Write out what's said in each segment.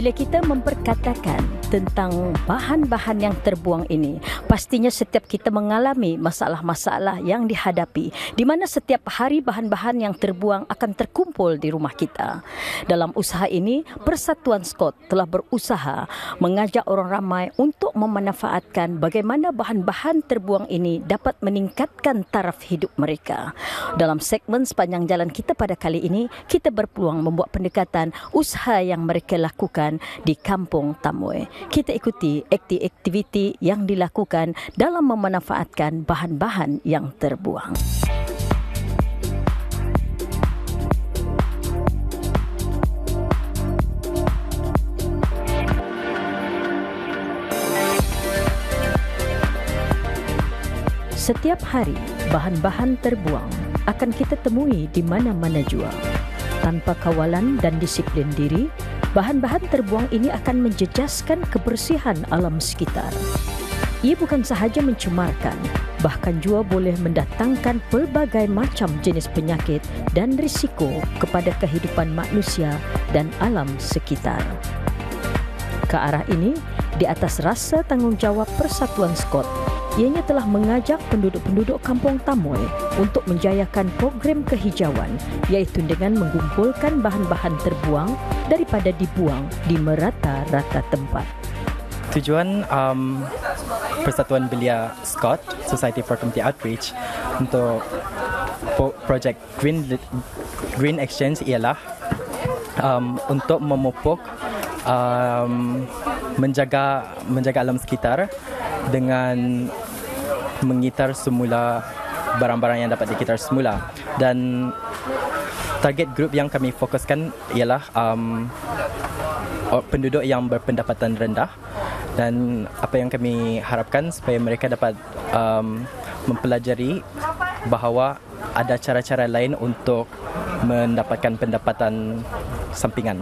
Bila kita memperkatakan tentang bahan-bahan yang terbuang ini, pastinya setiap kita mengalami masalah-masalah yang dihadapi, di mana setiap hari bahan-bahan yang terbuang akan terkumpul di rumah kita. Dalam usaha ini, Persatuan Scott telah berusaha mengajak orang ramai untuk memanfaatkan bagaimana bahan-bahan terbuang ini dapat meningkatkan taraf hidup mereka. Dalam segmen sepanjang jalan kita pada kali ini, kita berpeluang membuat pendekatan usaha yang mereka lakukan di Kampung Tamoy. Kita ikuti aktiviti yang dilakukan dalam memanfaatkan bahan-bahan yang terbuang. Setiap hari, bahan-bahan terbuang akan kita temui di mana-mana jua. Tanpa kawalan dan disiplin diri, bahan-bahan terbuang ini akan menjejaskan kebersihan alam sekitar. Ia bukan sahaja mencemarkan, bahkan juga boleh mendatangkan pelbagai macam jenis penyakit dan risiko kepada kehidupan manusia dan alam sekitar. Ke arah ini, di atas rasa tanggungjawab Persatuan Scott, ianya telah mengajak penduduk-penduduk Kampung Tamoy untuk menjayakan program kehijauan, iaitu dengan mengumpulkan bahan-bahan terbuang daripada dibuang di merata-rata tempat. Tujuan Persatuan Belia Scott, Society for Community Outreach, untuk projek Green Exchange ialah untuk memupuk menjaga alam sekitar dengan mengitar semula barang-barang yang dapat dikitar semula. Dan target grup yang kami fokuskan ialah penduduk yang berpendapatan rendah, dan apa yang kami harapkan supaya mereka dapat mempelajari bahawa ada cara-cara lain untuk mendapatkan pendapatan sampingan.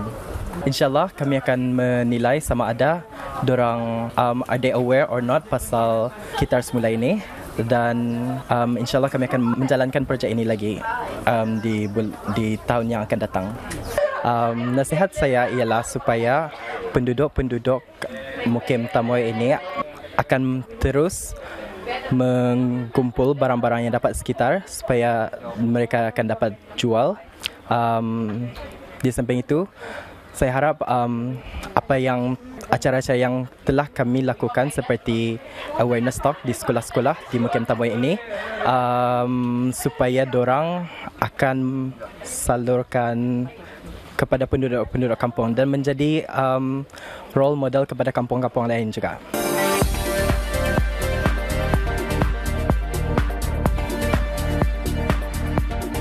InsyaAllah kami akan menilai sama ada dorang are they aware or not pasal kitar semula ini, dan InsyaAllah kami akan menjalankan projek ini lagi di tahun yang akan datang. Nasihat saya ialah supaya penduduk-penduduk Mukim Tamoy ini akan terus mengumpul barang-barang yang dapat sekitar supaya mereka akan dapat jual. Di samping itu, saya harap acara-acara yang telah kami lakukan seperti awareness talk di sekolah-sekolah di Mukim Tamoy ini, supaya dorang akan salurkan kepada penduduk-penduduk kampung dan menjadi role model kepada kampung-kampung lain juga.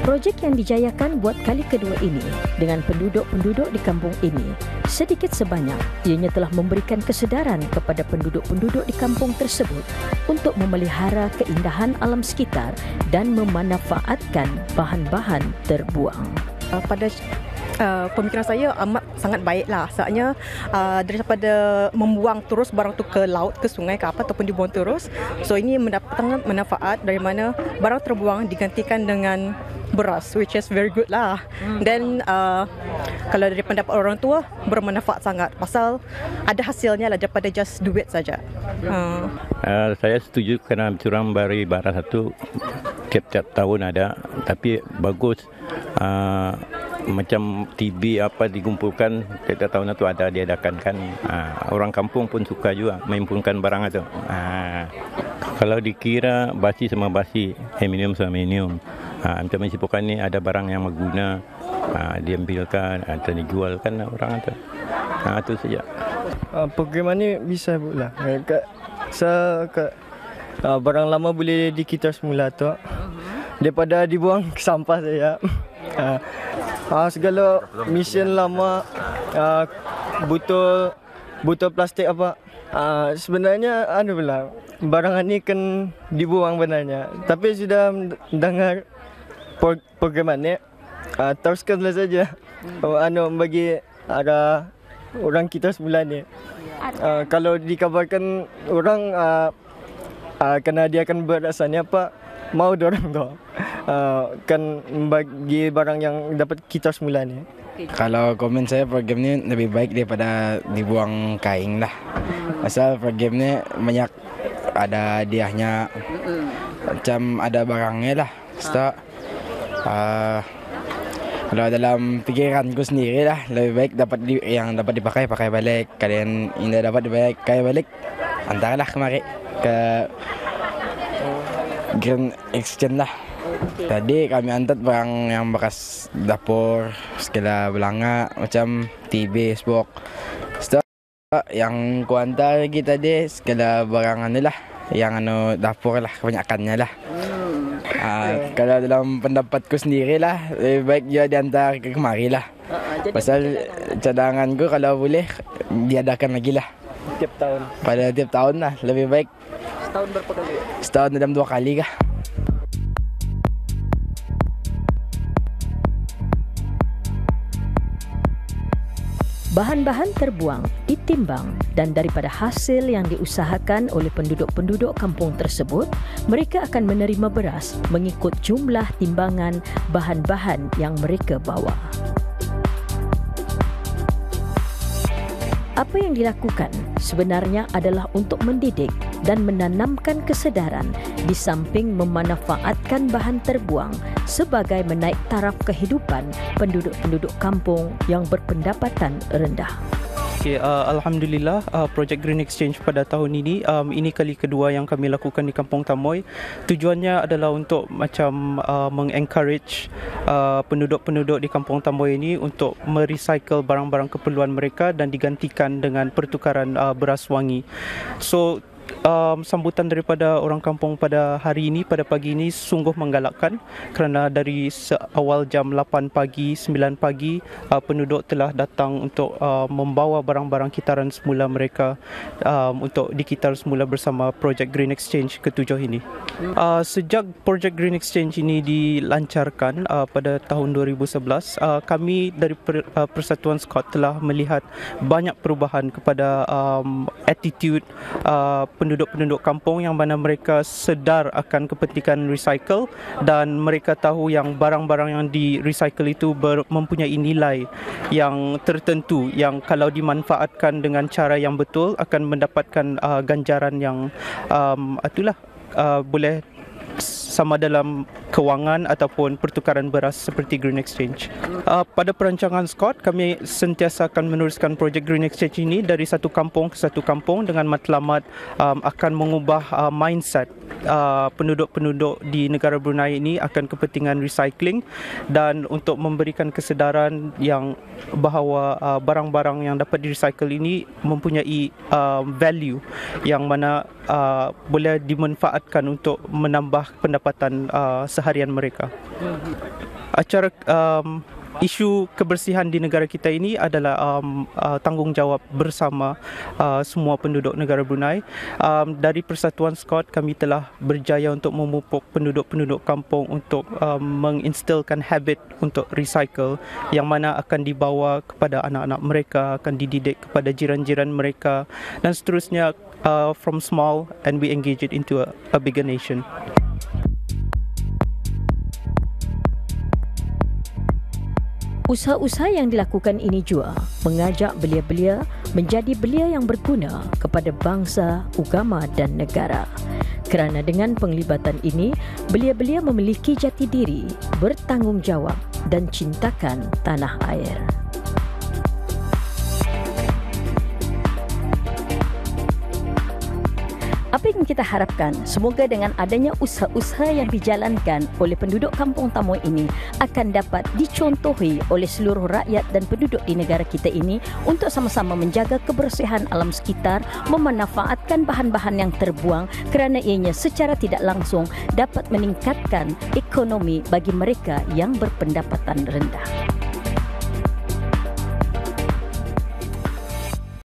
Projek yang dijayakan buat kali kedua ini dengan penduduk-penduduk di kampung ini, sedikit sebanyak ianya telah memberikan kesedaran kepada penduduk-penduduk di kampung tersebut untuk memelihara keindahan alam sekitar dan memanfaatkan bahan-bahan terbuang. Pada pemikiran saya amat sangat baiklah. Soalnya daripada membuang terus barang tu ke laut, ke sungai ke apa ataupun dibuang terus. So ini mendapatkan manfaat dari mana barang terbuang digantikan dengan beras, which is very good lah. Dan kalau dari pendapat orang tua, bermanfaat sangat pasal ada hasilnya lah daripada just duit saja. Saya setuju kerana curang bari barang satu tiap-tiap tahun ada, tapi bagus. Macam TB apa dikumpulkan tiap tahun itu ada diadakan kan. Orang kampung pun suka juga mengumpulkan barang itu. Kalau dikira basi sama basi, aluminium sama aluminium, macam sipukan ni ada barang yang berguna, diambilkan atau dijualkan orang itu. Itu saja. Program ni bisa pula. Barang lama boleh dikitar semula tu, daripada dibuang ke sampah saja. Segala mesin lama, botol plastik apa, sebenarnya pula barang ni kan dibuang benarnya. Tapi sudah dengar program ni, teruskanlah saja. Bagi orang kita semula ni. Kalau dikabarkan orang kerana dia akan berasanya apa, mau dorang tu kan bagi barang yang dapat kita semula ni. Kalau komen saya program ni lebih baik daripada dibuang kain lah. Asal program ni banyak ada hadiahnya, macam ada barangnya lah. Kalau dalam pikiranku sendiri lah, lebih baik yang dapat pakai balik. Kalian yang dapat dipakai balik, antarlah kemari ke Green Exchange lah. Tadi kami antar barang yang bekas dapur, segala belanga macam TV, spok. Yang ku antar lagi tadi segala barang lah, yang dapur lah kebanyakannya lah. Kalau dalam pendapatku sendiri lah, lebih baik dia diantar ke kemari lah. Pasal cadanganku kalau boleh diadakan lagi lah. Tiap tahun. Pada tiap tahun lah, lebih baik. Setahun berapa kali? Setahun dalam 2 kali kah. Bahan-bahan terbuang, ditimbang dan daripada hasil yang diusahakan oleh penduduk-penduduk kampung tersebut, mereka akan menerima beras mengikut jumlah timbangan bahan-bahan yang mereka bawa. Apa yang dilakukan sebenarnya adalah untuk mendidik dan menanamkan kesedaran di samping memanfaatkan bahan terbuang sebagai menaik taraf kehidupan penduduk-penduduk kampung yang berpendapatan rendah. Alhamdulillah, projek Green Exchange pada tahun ini kali kedua yang kami lakukan di Kampung Tamoy. Tujuannya adalah untuk macam mengencourage penduduk-penduduk di Kampung Tamoy ini untuk merecycle barang-barang keperluan mereka dan digantikan dengan pertukaran beras wangi. So sambutan daripada orang kampung pada hari ini, pada pagi ini sungguh menggalakkan, kerana dari awal jam 8 pagi, 9 pagi penduduk telah datang untuk membawa barang-barang kitaran semula mereka untuk dikitar semula bersama projek Green Exchange ke-7 ini. Sejak projek Green Exchange ini dilancarkan pada tahun 2011, kami dari Persatuan Scout telah melihat banyak perubahan kepada attitude penduduk-penduduk kampung, yang mana mereka sedar akan kepentingan recycle dan mereka tahu yang barang-barang yang di recycle itu mempunyai nilai yang tertentu, yang kalau dimanfaatkan dengan cara yang betul akan mendapatkan ganjaran yang boleh sama dalam kewangan ataupun pertukaran beras seperti Green Exchange. Pada perancangan Scott, kami sentiasa akan meneruskan projek Green Exchange ini dari satu kampung ke satu kampung dengan matlamat akan mengubah mindset penduduk-penduduk di negara Brunei ini akan kepentingan recycling, dan untuk memberikan kesedaran yang bahawa barang-barang yang dapat di-recycle ini mempunyai value yang mana boleh dimanfaatkan untuk menambah pendapatan seharian mereka. Acara isu kebersihan di negara kita ini adalah tanggungjawab bersama semua penduduk negara Brunei. Dari Persatuan Scout kami telah berjaya untuk memupuk penduduk-penduduk kampung untuk menginstilkan habit untuk recycle, yang mana akan dibawa kepada anak-anak mereka, akan dididik kepada jiran-jiran mereka dan seterusnya, from small, and we engage it into a bigger nation. Usaha-usaha yang dilakukan ini juga mengajak belia-belia menjadi belia yang berguna kepada bangsa, agama dan negara. Kerana dengan penglibatan ini, belia-belia memiliki jati diri, bertanggungjawab dan cintakan tanah air. Apa yang kita harapkan, semoga dengan adanya usaha-usaha yang dijalankan oleh penduduk Kampung Tamoy ini akan dapat dicontohi oleh seluruh rakyat dan penduduk di negara kita ini untuk sama-sama menjaga kebersihan alam sekitar, memanfaatkan bahan-bahan yang terbuang, kerana ianya secara tidak langsung dapat meningkatkan ekonomi bagi mereka yang berpendapatan rendah.